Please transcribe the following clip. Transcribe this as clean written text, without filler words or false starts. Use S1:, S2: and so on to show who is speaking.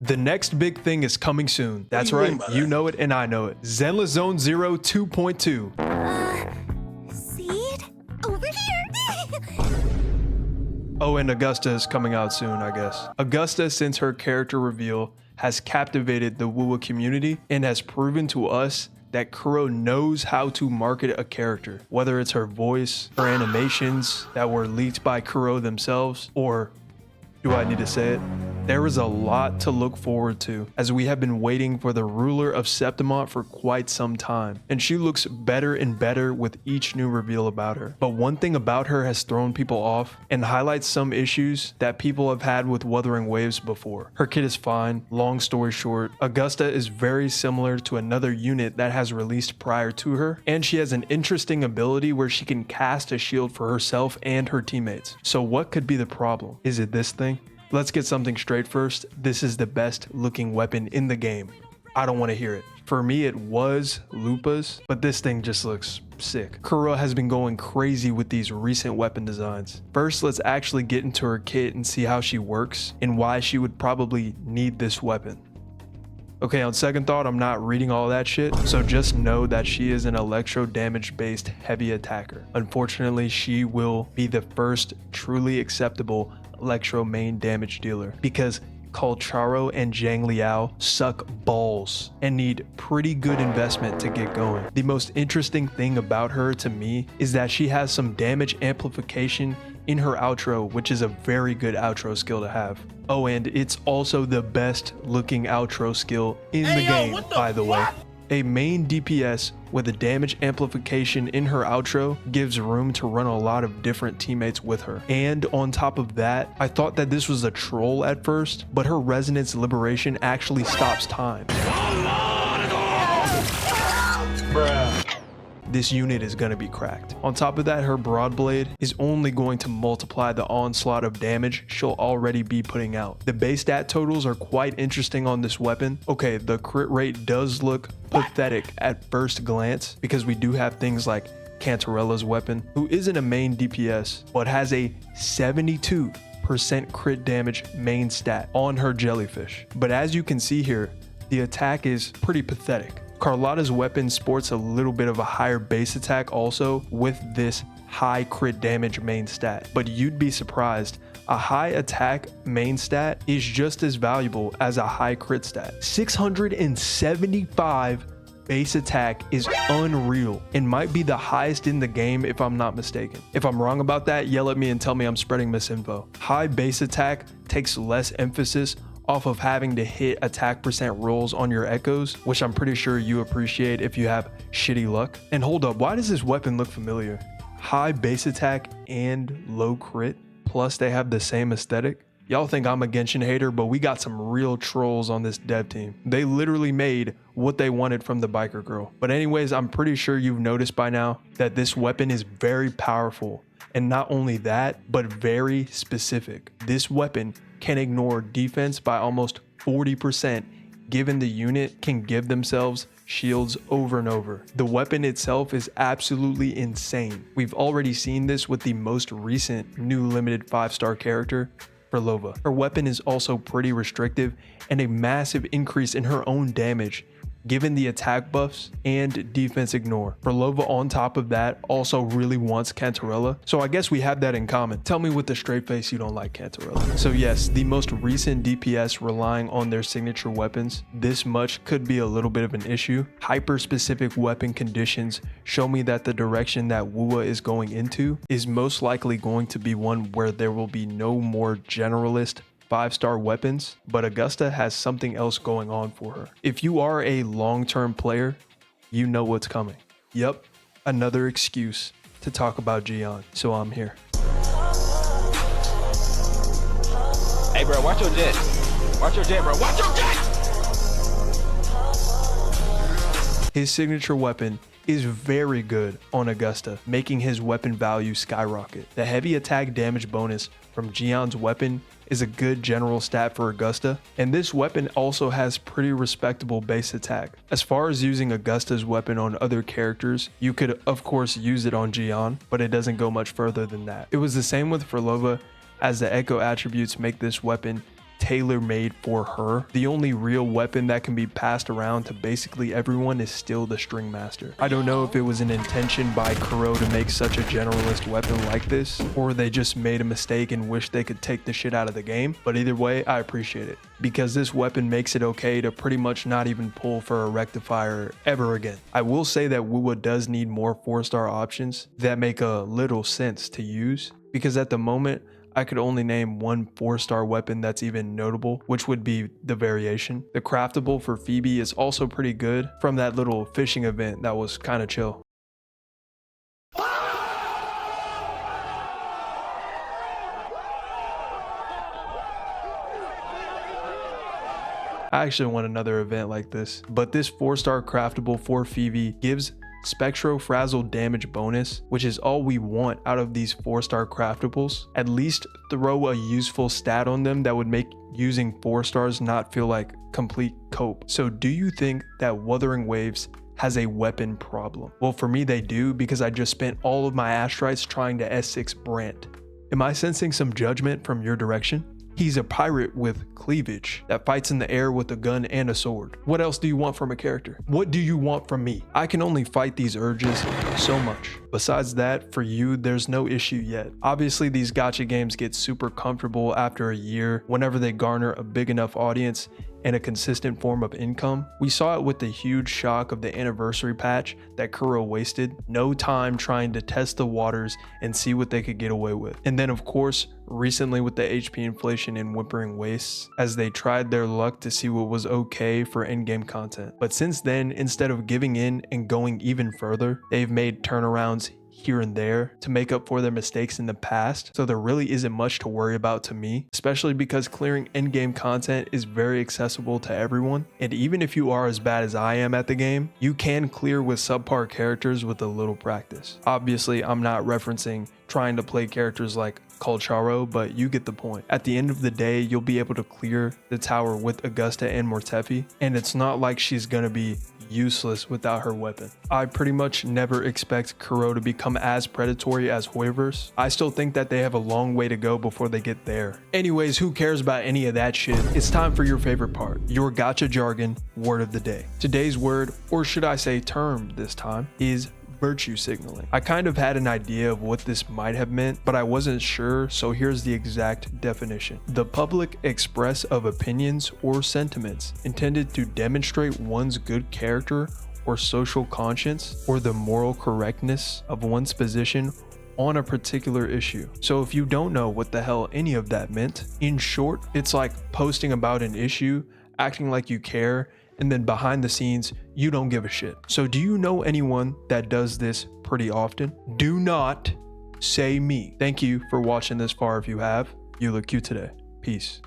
S1: The next big thing is coming soon. That's right, you know it and I know it. Zenless Zone Zero 2.2.
S2: Seed? Over here!
S1: Oh, and Augusta is coming out soon, I guess. Augusta, since her character reveal, has captivated the Wuwa community and has proven to us that Kuro knows how to market a character, whether it's her voice, her animations that were leaked by Kuro themselves, or do I need to say it? There is a lot to look forward to, as we have been waiting for the ruler of Septimont for quite some time, and she looks better and better with each new reveal about her. But one thing about her has thrown people off and highlights some issues that people have had with Wuthering Waves before. Her kit is fine. Long story short, Augusta is very similar to another unit that has released prior to her, and she has an interesting ability where she can cast a shield for herself and her teammates. So what could be the problem? Is it this thing? Let's get something straight first. This is the best looking weapon in the game. I don't want to hear it. For me, it was Lupa's, but this thing just looks sick. Kuro has been going crazy with these recent weapon designs. First, let's actually get into her kit and see how she works and why she would probably need this weapon. Okay, on second thought, I'm not reading all that shit, so just know that she is an electro damage based heavy attacker. Unfortunately, she will be the first truly acceptable electro main damage dealer because Colcharo and Zhang Liao suck balls and need pretty good investment to get going. The most interesting thing about her to me is that she has some damage amplification in her outro, which is a very good outro skill to have. Oh, and it's also the best looking outro skill in the game, by the way. A main DPS with a damage amplification in her outro gives room to run a lot of different teammates with her. And on top of that, I thought that this was a troll at first, but her resonance liberation actually stops time. This unit is going to be cracked. On top of that, her Broadblade is only going to multiply the onslaught of damage she'll already be putting out. The base stat totals are quite interesting on this weapon. Okay, the crit rate does look pathetic at first glance because we do have things like Cantarella's weapon, who isn't a main DPS, but has a 72% crit damage main stat on her jellyfish. But as you can see here, the attack is pretty pathetic. Carlotta's weapon sports a little bit of a higher base attack also with this high crit damage main stat. But you'd be surprised, a high attack main stat is just as valuable as a high crit stat. 675 base attack is unreal and might be the highest in the game if I'm not mistaken. If I'm wrong about that, yell at me and tell me I'm spreading misinfo. High base attack takes less emphasis off of having to hit attack percent rolls on your echoes, which I'm pretty sure you appreciate if you have shitty luck. And hold up, why does this weapon look familiar? High base attack and low crit, plus they have the same aesthetic. Y'all think I'm a Genshin hater, but we got some real trolls on this dev team. They literally made what they wanted from the biker girl. But anyways, I'm pretty sure you've noticed by now that this weapon is very powerful. And not only that, but very specific. This weapon can ignore defense by almost 40%, given the unit can give themselves shields over and over. The weapon itself is absolutely insane. We've already seen this with the most recent new limited 5-star character, Lova. Her weapon is also pretty restrictive and a massive increase in her own damage, given the attack buffs and defense ignore. Lova on top of that also really wants Cantarella, so I guess we have that in common. Tell me with a straight face you don't like Cantarella. So yes, the most recent DPS relying on their signature weapons, this much could be a little bit of an issue. Hyper-specific weapon conditions show me that the direction that Wuwa is going into is most likely going to be one where there will be no more generalist 5-star weapons, but Augusta has something else going on for her. If you are a long-term player, you know what's coming. Yep, another excuse to talk about Gian, so I'm here.
S3: Hey bro, watch your jet. Watch your jet, bro. Watch your jet!
S1: His signature weapon is very good on Augusta, making his weapon value skyrocket. The heavy attack damage bonus from Gian's weapon is a good general stat for Augusta, and this weapon also has pretty respectable base attack. As far as using Augusta's weapon on other characters, you could of course use it on Gian, but it doesn't go much further than that. It was the same with Lova, as the echo attributes make this weapon tailor-made for her. The only real weapon that can be passed around to basically everyone is still the String Master. I don't know if it was an intention by Kuro to make such a generalist weapon like this, or they just made a mistake and wish they could take the shit out of the game, but either way, I appreciate it, because this weapon makes it okay to pretty much not even pull for a rectifier ever again. I will say that Wuwa does need more 4-star options that make a little sense to use, because at the moment, I could only name one 4-star weapon that's even notable, which would be the variation. The craftable for Phoebe is also pretty good from that little fishing event that was kind of chill. I actually want another event like this, but this 4-star craftable for Phoebe gives Spectro Frazzle damage bonus, which is all we want out of these 4-star craftables. At least throw a useful stat on them that would make using 4 stars not feel like complete cope. So do you think that Wuthering Waves has a weapon problem? Well, for me they do, because I just spent all of my Astrites trying to S6 Brant. Am I sensing some judgment from your direction? He's a pirate with cleavage that fights in the air with a gun and a sword. What else do you want from a character? What do you want from me? I can only fight these urges so much. Besides that, for you, there's no issue yet. Obviously, these gacha games get super comfortable after a year whenever they garner a big enough audience and a consistent form of income. We saw it with the huge shock of the anniversary patch that Kuro wasted no time trying to test the waters and see what they could get away with. And then of course, recently with the HP inflation and Wuthering Wastes, as they tried their luck to see what was okay for in-game content. But since then, instead of giving in and going even further, they've made turnarounds here and there to make up for their mistakes in the past, so there really isn't much to worry about to me, especially because clearing in-game content is very accessible to everyone, and even if you are as bad as I am at the game, you can clear with subpar characters with a little practice. Obviously, I'm not referencing trying to play characters like Colcharo, but you get the point. At the end of the day, you'll be able to clear the tower with Augusta and Mortefi, and it's not like she's gonna be useless without her weapon. I pretty much never expect Kuro to become as predatory as Hoiverse. I still think that they have a long way to go before they get there. Anyways, who cares about any of that shit? It's time for your favorite part, your gacha jargon word of the day. Today's word, or should I say term this time, is virtue signaling. I kind of had an idea of what this might have meant, but I wasn't sure, so here's the exact definition. The public express of opinions or sentiments intended to demonstrate one's good character or social conscience or the moral correctness of one's position on a particular issue. So if you don't know what the hell any of that meant, in short, it's like posting about an issue, acting like you care, and then behind the scenes, you don't give a shit. So do you know anyone that does this pretty often? Do not say me. Thank you for watching this far if you have. You look cute today. Peace.